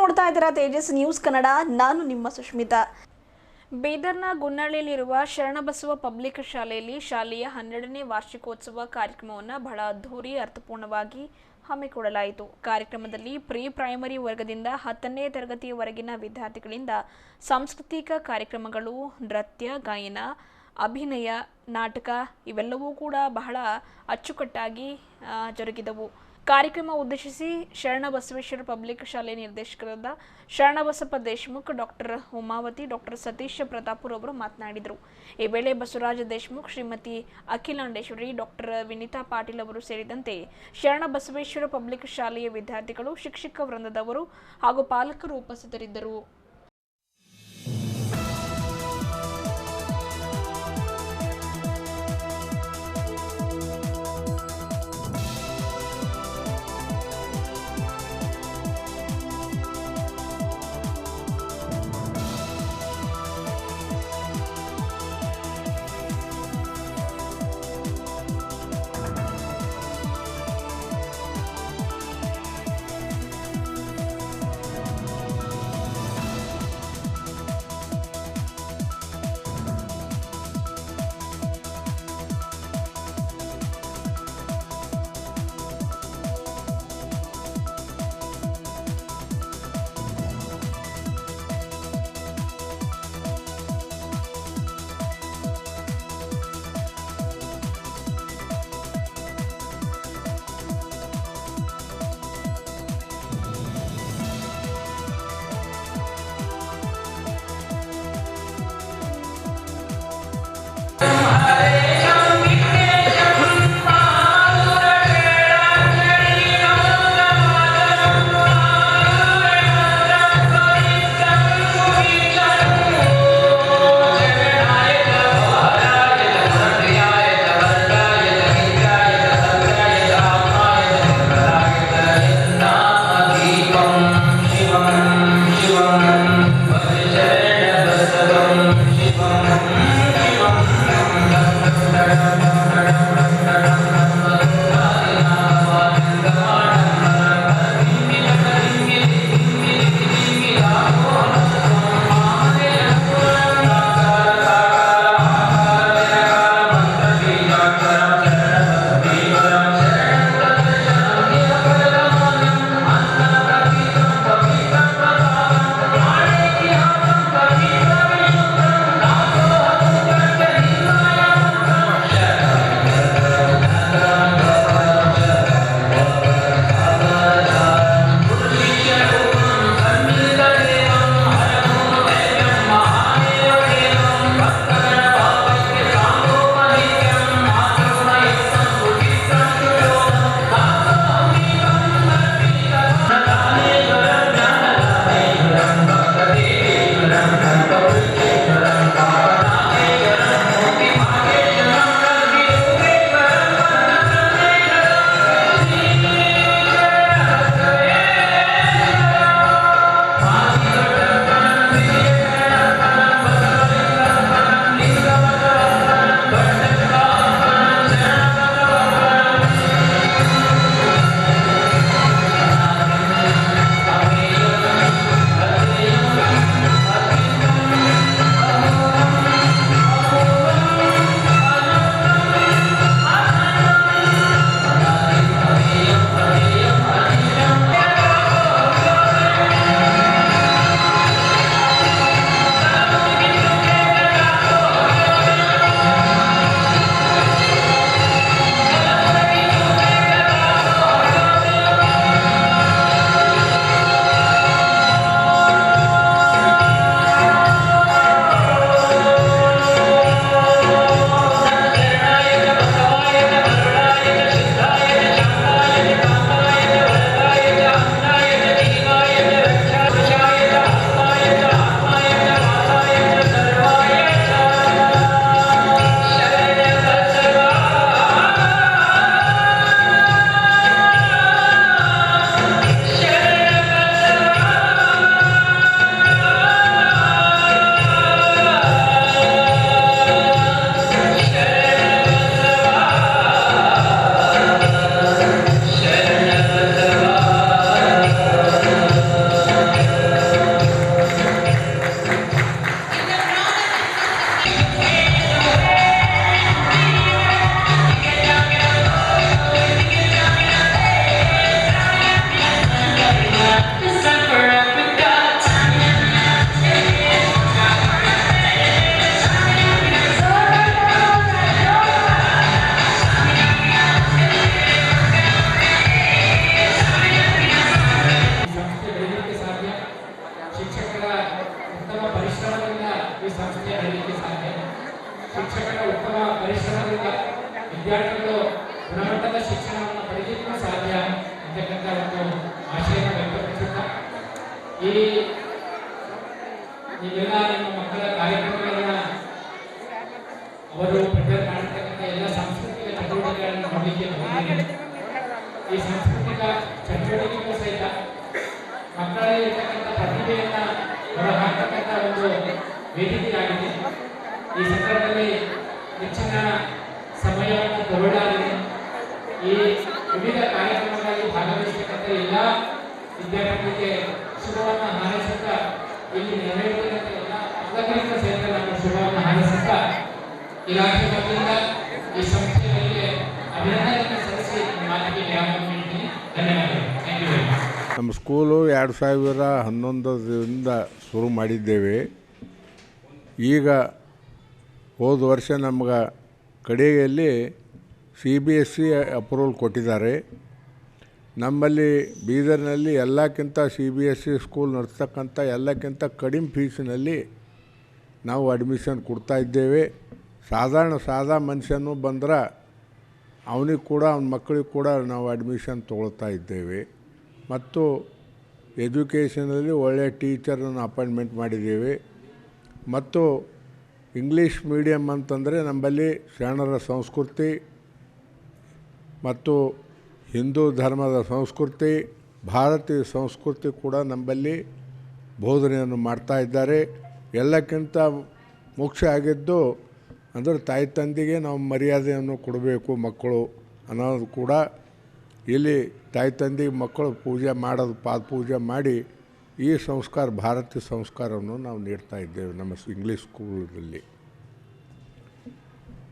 ನೋಡ್ತಾ ಇದ್ದೀರಾ ತೇಜಸ್ ನ್ಯೂಸ್ ಕನ್ನಡ. ನಾನು ನಿಮ್ಮ ಸುಷ್ಮಿತಾ. ಬೀದರ್ನ ಗುನ್ನಳ್ಳಿಯಲ್ಲಿರುವ ಶರಣಬಸವ ಪಬ್ಲಿಕ್ ಶಾಲೆಯಲ್ಲಿ ಶಾಲೆಯ 12ನೇ ವಾರ್ಷಿಕೋತ್ಸವ ಕಾರ್ಯಕ್ರಮವನ್ನು ಬಹಳ ಅದ್ಧೂರಿ ಅರ್ಥಪೂರ್ಣವಾಗಿ ಹಮ್ಮಿಕೊಳ್ಳಲಾಯಿತು. ಕಾರ್ಯಕ್ರಮದಲ್ಲಿ ಪ್ರೀ ಪ್ರೈಮರಿ ವರ್ಗದಿಂದ 10ನೇ ತರಗತಿಯವರೆಗಿನ ವಿದ್ಯಾರ್ಥಿಗಳಿಂದ ಸಾಂಸ್ಕೃತಿಕ ಕಾರ್ಯಕ್ರಮಗಳು, ನೃತ್ಯ, ಗಾಯನ, ಅಭಿನಯ, ನಾಟಕ ಇವೆಲ್ಲವೂ ಕೂಡ ಬಹಳ ಅಚ್ಚುಕಟ್ಟಾಗಿ ಜರುಗಿದವು. ಕಾರ್ಯಕ್ರಮ ಉದ್ದೇಶಿಸಿ ಶರಣಬಸವೇಶ್ವರ ಪಬ್ಲಿಕ್ ಶಾಲೆ ನಿರ್ದೇಶಕರಾದ ಶರಣಬಸಪ್ಪ ದೇಶಮುಖ್, ಡಾಕ್ಟರ್ ಉಮಾವತಿ, ಡಾಕ್ಟರ್ ಸತೀಶ್ ಪ್ರತಾಪುರ್ ಅವರು ಮಾತನಾಡಿದರು. ಈ ವೇಳೆ ಬಸವರಾಜ ದೇಶಮುಖ್, ಶ್ರೀಮತಿ ಅಖಿಲಾಂಡೇಶ್ವರಿ, ಡಾಕ್ಟರ್ ವಿನಿತಾ ಪಾಟೀಲ್ ಅವರು ಸೇರಿದಂತೆ ಶರಣಬಸವೇಶ್ವರ ಪಬ್ಲಿಕ್ ಶಾಲೆಯ ವಿದ್ಯಾರ್ಥಿಗಳು, ಶಿಕ್ಷಕ ವೃಂದದವರು ಹಾಗೂ ಪಾಲಕರು ಉಪಸ್ಥಿತರಿದ್ದರು. ವಿದ್ಯಾರ್ಥಿಗಳು ಗುಣಮಟ್ಟದ ಶಿಕ್ಷಣವನ್ನು ಪಡೆಯಲಿಕ್ಕೂ ಸಾಧ್ಯ ಅಂತಕ್ಕಂಥ ಒಂದು ಆಶಯವನ್ನು ವ್ಯಕ್ತಪಡಿಸುತ್ತಾ ನೀವೆಲ್ಲ ನಿಮ್ಮ ಮಕ್ಕಳ ಕಾರ್ಯಕ್ರಮಗಳನ್ನು ಅವರು ಪ್ರಿಪೇರ್ ಮಾಡಿರ್ತಕ್ಕಂಥ ಎಲ್ಲ ಸಾಂಸ್ಕೃತಿಕ ಚಟುವಟಿಕೆಗಳನ್ನು ನೋಡಲಿಕ್ಕೆ ಬಂದಿದ್ದೇನೆ. ಈ ಸಾಂಸ್ಕೃತಿಕ ಚಟುವಟಿಕೆಗೂ ಸಹಿತ ಮಕ್ಕಳಲ್ಲಿ ಇರ್ತಕ್ಕಂಥ ಪ್ರತಿಭೆಯನ್ನು ಹೊರಹಾಕತಕ್ಕಂಥ ಒಂದು ವೇದಿಕೆಯಾಗಿದೆ. ಈ ಸಂದರ್ಭದಲ್ಲಿ ಹೆಚ್ಚಿನ ಸಮಯವನ್ನು ತಗೊಳ್ಳಾಗಿದೆ. ಈ ವಿವಿಧ ಕಾರ್ಯಕ್ರಮಗಳಲ್ಲಿ ಭಾಗವಹಿಸತಕ್ಕಂಥ ಎಲ್ಲ ವಿದ್ಯಾರ್ಥಿಗಳಿಗೆ ಶುಭವನ್ನು ಹಾರೈಸುತ್ತಾ ಇಲ್ಲಿ ನೆರವೇರಿದಂಥ ಎಲ್ಲ ಪಾಲಕರಿಗೂ ಸಹಿತ ನಾನು ಶುಭವನ್ನು ಹಾರೈಸುತ್ತಾ ಇಲಾಖೆ ವತಿಯಿಂದ ಈ ಸಂಸ್ಥೆಗಳಿಗೆ ಅಭಿನಂದನೆ ಸಲ್ಲಿಸಿ ಮಾತಿಗೆ ವಿರಾಮ ನೀಡ್ತೀನಿ. ಧನ್ಯವಾದಗಳು. Thank you very much. ನಮ್ಮ ಸ್ಕೂಲು 2011ರಿಂದ ಶುರು ಮಾಡಿದ್ದೇವೆ. ಈಗ ಹೋದ ವರ್ಷ ನಮ್ಗೆ ಕಡೆಯಲ್ಲಿ CBSE ಅಪ್ರೂವಲ್ ಕೊಟ್ಟಿದ್ದಾರೆ. ನಮ್ಮಲ್ಲಿ ಬೀದರ್ನಲ್ಲಿ ಎಲ್ಲಕ್ಕಿಂತ CBSE ಸ್ಕೂಲ್ ನಡೆಸ್ತಕ್ಕಂಥ ಎಲ್ಲಕ್ಕಿಂತ ಕಡಿಮೆ ಫೀಸಿನಲ್ಲಿ ನಾವು ಅಡ್ಮಿಷನ್ ಕೊಡ್ತಾ ಇದ್ದೇವೆ. ಸಾದಾ ಮನುಷ್ಯನು ಬಂದ್ರೆ ಅವನಿಗೆ ಕೂಡ ಅವನ ಮಕ್ಕಳಿಗೆ ಕೂಡ ನಾವು ಅಡ್ಮಿಷನ್ ತೊಗೊಳ್ತಾ ಇದ್ದೇವೆ. ಮತ್ತು ಎಜುಕೇಷನಲ್ಲಿ ಒಳ್ಳೆಯ ಟೀಚರನ್ನು ಅಪಾಯಿಂಟ್ಮೆಂಟ್ ಮಾಡಿದ್ದೇವೆ. ಮತ್ತು ಇಂಗ್ಲೀಷ್ ಮೀಡಿಯಮ್ ಅಂತಂದರೆ ನಮ್ಮಲ್ಲಿ ಶರಣರ ಸಂಸ್ಕೃತಿ ಮತ್ತು ಹಿಂದೂ ಧರ್ಮದ ಸಂಸ್ಕೃತಿ, ಭಾರತೀಯ ಸಂಸ್ಕೃತಿ ಕೂಡ ನಮ್ಮಲ್ಲಿ ಬೋಧನೆಯನ್ನು ಮಾಡ್ತಾ ಇದ್ದಾರೆ. ಎಲ್ಲಕ್ಕಿಂತ ಮುಖ್ಯ ಆಗಿದ್ದು ಅಂದರೆ ತಾಯಿ ತಂದೆಗೆ ನಾವು ಮರ್ಯಾದೆಯನ್ನು ಕೊಡಬೇಕು ಮಕ್ಕಳು ಅನ್ನೋದು ಕೂಡ ಇಲ್ಲಿ ತಾಯಿ ತಂದೆಗೆ ಮಕ್ಕಳು ಪೂಜೆ ಮಾಡೋದು ಪಾದಪೂಜೆ ಮಾಡಿ ಈ ಸಂಸ್ಕಾರ ಭಾರತೀಯ ಸಂಸ್ಕಾರವನ್ನು ನಾವು ನೀಡ್ತಾ ಇದ್ದೇವೆ ನಮ್ಮ ಇಂಗ್ಲೀಷ್ ಸ್ಕೂಲಲ್ಲಿ.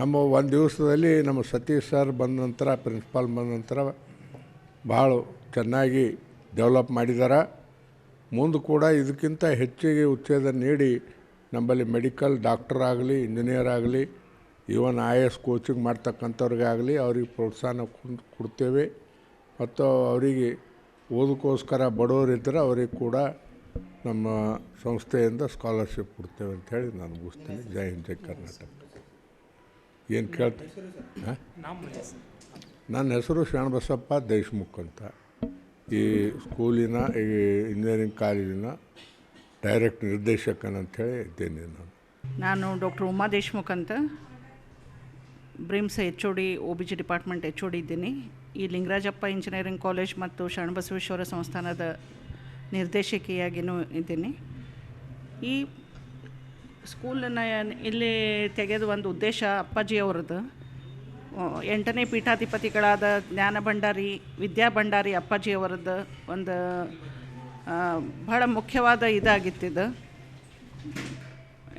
ನಮ್ಮ ಒಂದು ದಿವಸದಲ್ಲಿ ನಮ್ಮ ಸತೀಶ್ ಸರ್ ಬಂದ ನಂತರ ಪ್ರಿನ್ಸಿಪಾಲ್ ಬಂದ ನಂತರ ಭಾಳ ಚೆನ್ನಾಗಿ ಡೆವಲಪ್ ಮಾಡಿದ್ದಾರೆ. ಮುಂದೆ ಕೂಡ ಇದಕ್ಕಿಂತ ಹೆಚ್ಚಿಗೆ ಉತ್ತೇಜನ ನೀಡಿ ನಮ್ಮಲ್ಲಿ ಮೆಡಿಕಲ್ ಡಾಕ್ಟರ್ ಆಗಲಿ, ಇಂಜಿನಿಯರ್ ಆಗಲಿ, ಈವನ್ IAS ಕೋಚಿಂಗ್ ಮಾಡ್ತಕ್ಕಂಥವ್ರಿಗಾಗಲಿ ಅವ್ರಿಗೆ ಪ್ರೋತ್ಸಾಹ ಕೊಡ್ತೇವೆ. ಮತ್ತು ಅವರಿಗೆ ಓದಕ್ಕೋಸ್ಕರ ಬಡವರಿದ್ದರೆ ಅವ್ರಿಗೆ ಕೂಡ ನಮ್ಮ ಸಂಸ್ಥೆಯಿಂದ ಸ್ಕಾಲರ್ಶಿಪ್ ಕೊಡ್ತೇವೆ ಅಂಥೇಳಿ ನಾನು ಮುಗಿಸ್ತೀನಿ. ಜೈ ಹಿಂದ್, ಜೈ ಕರ್ನಾಟಕ. ಏನು ಕೇಳ್ತೀನಿ? ಹಾಂ, ನನ್ನ ಹೆಸರು ಶರಣಬಸಪ್ಪ ದೇಶಮುಖ್ ಅಂತ. ಈ ಸ್ಕೂಲಿನ ಈ ಇಂಜಿನಿಯರಿಂಗ್ ಕಾಲೇಜಿನ ಡೈರೆಕ್ಟ್ ನಿರ್ದೇಶಕನಂಥೇಳಿ ಇದ್ದೇನೆ. ನಾನು ಡಾಕ್ಟರ್ ಉಮಾ ದೇಶಮುಖ್ ಅಂತ, BRIMS HOD OBG department HOD ಇದ್ದೀನಿ. ಈ ಲಿಂಗರಾಜಪ್ಪ ಇಂಜಿನಿಯರಿಂಗ್ ಕಾಲೇಜ್ ಮತ್ತು ಶರಣಬಸವೇಶ್ವರ ಸಂಸ್ಥಾನದ ನಿರ್ದೇಶಕಿಯಾಗಿಯೂ ಇದ್ದೀನಿ. ಈ ಸ್ಕೂಲನ್ನು ಇಲ್ಲಿ ತೆಗೆದು ಒಂದು ಉದ್ದೇಶ ಅಪ್ಪಾಜಿಯವ್ರದ್ದು. 8ನೇ ಪೀಠಾಧಿಪತಿಗಳಾದ ಜ್ಞಾನ ಭಂಡಾರಿ, ವಿದ್ಯಾ ಭಂಡಾರಿ ಅಪ್ಪಾಜಿಯವರದ್ದು ಒಂದು ಭಾಳ ಮುಖ್ಯವಾದ ಇದಾಗಿತ್ತಿದ್ದು.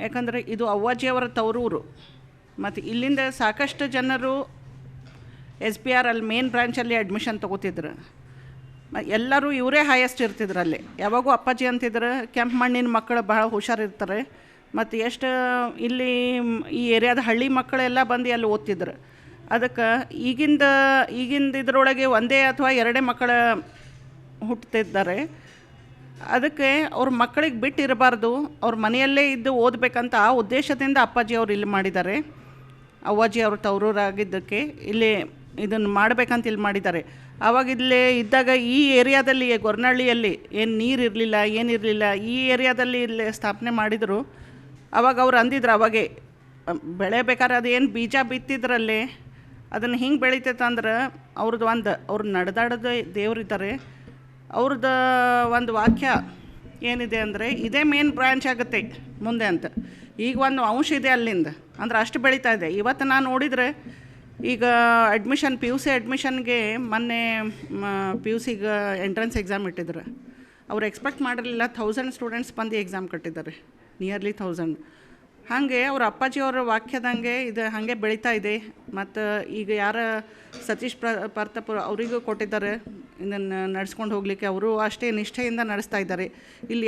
ಯಾಕಂದರೆ ಇದು ಅವ್ವಾಜಿಯವರ ತವರೂರು. ಮತ್ತು ಇಲ್ಲಿಂದ ಸಾಕಷ್ಟು ಜನರು SBR ಅಲ್ಲಿ ಮೇನ್ ಬ್ರ್ಯಾಂಚಲ್ಲಿ ಅಡ್ಮಿಷನ್ ತೊಗೋತಿದ್ರು. ಎಲ್ಲರೂ ಇವರೇ ಹೈಯೆಸ್ಟ್ ಇರ್ತಿದ್ರು ಅಲ್ಲಿ. ಯಾವಾಗೂ ಅಪ್ಪಾಜಿ ಅಂತಿದ್ರು. ಕೆಂಪು ಮಣ್ಣಿನ ಮಕ್ಕಳು ಭಾಳ ಹುಷಾರಿರ್ತಾರೆ. ಮತ್ತು ಎಷ್ಟು ಇಲ್ಲಿ ಈ ಏರಿಯಾದ ಹಳ್ಳಿ ಮಕ್ಕಳೆಲ್ಲ ಬಂದು ಅಲ್ಲಿ ಓದ್ತಿದ್ರು. ಅದಕ್ಕೆ ಈಗಿಂದ ಇದರೊಳಗೆ ಒಂದೇ ಅಥವಾ ಎರಡೇ ಮಕ್ಕಳು ಹುಟ್ಟುತ್ತಿದ್ದಾರೆ. ಅದಕ್ಕೆ ಅವ್ರ ಮಕ್ಕಳಿಗೆ ಬಿಟ್ಟಿರಬಾರ್ದು, ಅವ್ರ ಮನೆಯಲ್ಲೇ ಇದ್ದು ಓದಬೇಕಂತ ಆ ಉದ್ದೇಶದಿಂದ ಅಪ್ಪಾಜಿ ಅವರು ಇಲ್ಲಿ ಮಾಡಿದ್ದಾರೆ. ಅವ್ವಾಜಿ ಅವ್ರ ತವರೂರಾಗಿದ್ದಕ್ಕೆ ಇಲ್ಲಿ ಇದನ್ನು ಮಾಡಬೇಕಂತ ಇಲ್ಲಿ ಮಾಡಿದ್ದಾರೆ. ಆವಾಗ ಇಲ್ಲೇ ಇದ್ದಾಗ ಈ ಏರಿಯಾದಲ್ಲಿ ಗೊರ್ನಹಳ್ಳಿಯಲ್ಲಿ ಏನು ನೀರು ಇರಲಿಲ್ಲ, ಏನಿರಲಿಲ್ಲ. ಈ ಏರಿಯಾದಲ್ಲಿ ಇಲ್ಲಿ ಸ್ಥಾಪನೆ ಮಾಡಿದರು. ಆವಾಗ ಅವ್ರು ಅಂದಿದ್ರು, ಅವಾಗೆ ಬೆಳೆ ಬೇಕಾದ್ರೆ ಅದೇನು ಬೀಜ ಬಿತ್ತಿದ್ರಲ್ಲಿ ಅದನ್ನು ಹಿಂಗೆ ಬೆಳಿತೈತೆ ಅಂದ್ರೆ ಅವ್ರು ನಡೆದಾಡೋದು ದೇವರಿದ್ದಾರೆ. ಅವ್ರದ್ದು ಒಂದು ವಾಕ್ಯ ಏನಿದೆ ಅಂದರೆ, ಇದೇ ಮೇನ್ ಬ್ರ್ಯಾಂಚ್ ಆಗುತ್ತೆ ಮುಂದೆ ಅಂತ. ಈಗ ಒಂದು ಅಂಶ ಇದೆ ಅಲ್ಲಿಂದ, ಅಂದ್ರೆ ಅಷ್ಟು ಬೆಳೀತಾ ಇದೆ. ಇವತ್ತು ನಾನು ನೋಡಿದರೆ ಈಗ ಅಡ್ಮಿಷನ್ PUC ಅಡ್ಮಿಷನ್ಗೆ ಮೊನ್ನೆ PUCಗೆ ಎಂಟ್ರೆನ್ಸ್ ಎಕ್ಸಾಮ್ ಇಟ್ಟಿದ್ರು. ಅವ್ರು ಎಕ್ಸ್ಪೆಕ್ಟ್ ಮಾಡಿರಲಿಲ್ಲ 1000 ಸ್ಟೂಡೆಂಟ್ಸ್ ಬಂದು ಎಕ್ಸಾಮ್ ಕಟ್ಟಿದ್ದಾರೆ, ನಿಯರ್ಲಿ 1000. ಹಾಗೆ ಅವ್ರ ಅಪ್ಪಾಜಿಯವರ ವಾಕ್ಯದಂಗೆ ಇದು ಹಾಗೆ ಬೆಳೀತಾ ಇದೆ. ಮತ್ತು ಈಗ ಸತೀಶ್ ಪರ್ತಪುರ ಅವರಿಗೂ ಕೊಟ್ಟಿದ್ದಾರೆ ಇದನ್ನು ನಡೆಸ್ಕೊಂಡು ಹೋಗಲಿಕ್ಕೆ. ಅವರು ಅಷ್ಟೇ ನಿಷ್ಠೆಯಿಂದ ನಡೆಸ್ತಾ ಇದ್ದಾರೆ. ಇಲ್ಲಿ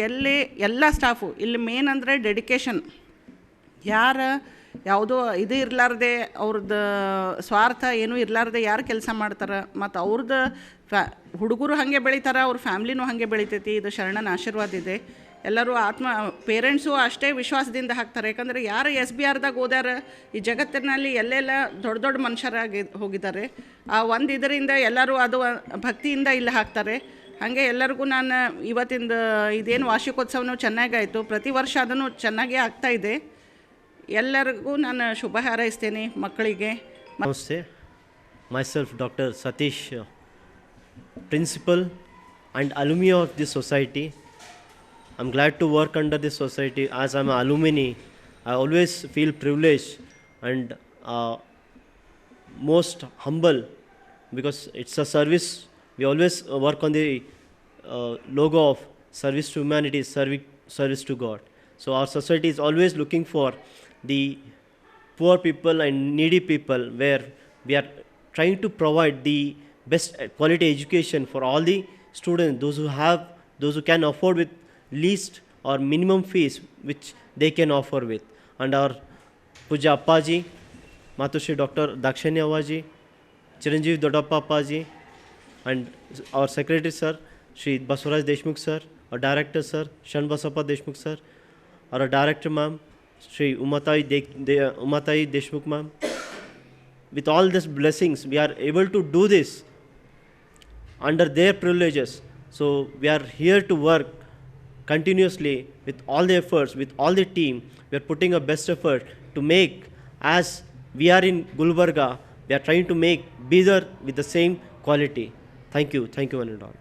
ಎಲ್ಲ ಸ್ಟಾಫು ಇಲ್ಲಿ ಮೇನ್ ಅಂದರೆ ಡೆಡಿಕೇಶನ್. ಯಾವುದೋ ಇದು ಇರಲಾರ್ದೆ, ಅವ್ರದ್ದು ಸ್ವಾರ್ಥ ಏನೂ ಇರಲಾರ್ದೆ ಯಾರು ಕೆಲಸ ಮಾಡ್ತಾರೆ. ಮತ್ತು ಅವ್ರದ್ದು ಹುಡುಗರು ಹಾಗೆ ಬೆಳೀತಾರೆ, ಅವ್ರ ಫ್ಯಾಮ್ಲಿನೂ ಹಾಗೆ ಬೆಳಿತೈತಿ. ಇದು ಶರಣನ ಆಶೀರ್ವಾದ ಇದೆ. ಎಲ್ಲರೂ ಪೇರೆಂಟ್ಸು ಅಷ್ಟೇ ವಿಶ್ವಾಸದಿಂದ ಹಾಕ್ತಾರೆ. ಯಾಕಂದರೆ ಯಾರು ಎಸ್ ಬಿ ಆರ್ದಾಗ ಓದ್ಯಾರ ಈ ಜಗತ್ತಿನಲ್ಲಿ ಎಲ್ಲೆಲ್ಲ ದೊಡ್ಡ ದೊಡ್ಡ ಮನುಷ್ಯರಾಗಿ ಹೋಗಿದ್ದಾರೆ. ಆ ಒಂದು ಇದರಿಂದ ಎಲ್ಲರೂ ಅದು ಭಕ್ತಿಯಿಂದ ಇಲ್ಲಿ ಹಾಕ್ತಾರೆ. ಹಾಗೆ ಎಲ್ಲರಿಗೂ ನಾನು ಇವತ್ತಿಂದ ಇದೇನು ವಾರ್ಷಿಕೋತ್ಸವನೂ ಚೆನ್ನಾಗಾಯಿತು, ಪ್ರತಿ ವರ್ಷ ಅದನ್ನು ಚೆನ್ನಾಗೇ ಆಗ್ತಾಯಿದೆ. ಎಲ್ಲರಿಗೂ ನಾನು ಶುಭ ಹಾರೈಸ್ತೇನೆ ಮಕ್ಕಳಿಗೆ. Namaste. Myself, Dr. Satish, principal and alumni of this society. I'm glad to work under this society. As I'm an alumni, I always feel privileged and most humble because it's a service. We always work on the logo of service to humanity, service to God. So our society is always looking for the poor people and needy people, where we are trying to provide the best quality education for all the students, those who can afford with least or minimum fees which they can offer with. And our Puja Appaji, Matushri Dr. Dakshani Avaji, Chiranjeev Dodappa Appaji, and our Secretary Sir, Shri Basuraj Deshmukh Sir, our Director Sir, Shan Basappa Deshmukh Sir, our Director Ma'am, Shri Umatai Deshmukh Ma'am. With all these blessings, we are able to do this under their privileges. So we are here to work continuously with all the efforts, with all the team. We are putting our best effort to make, as we are in Gulbarga, we are trying to make Bidar with the same quality. Thank you one and all.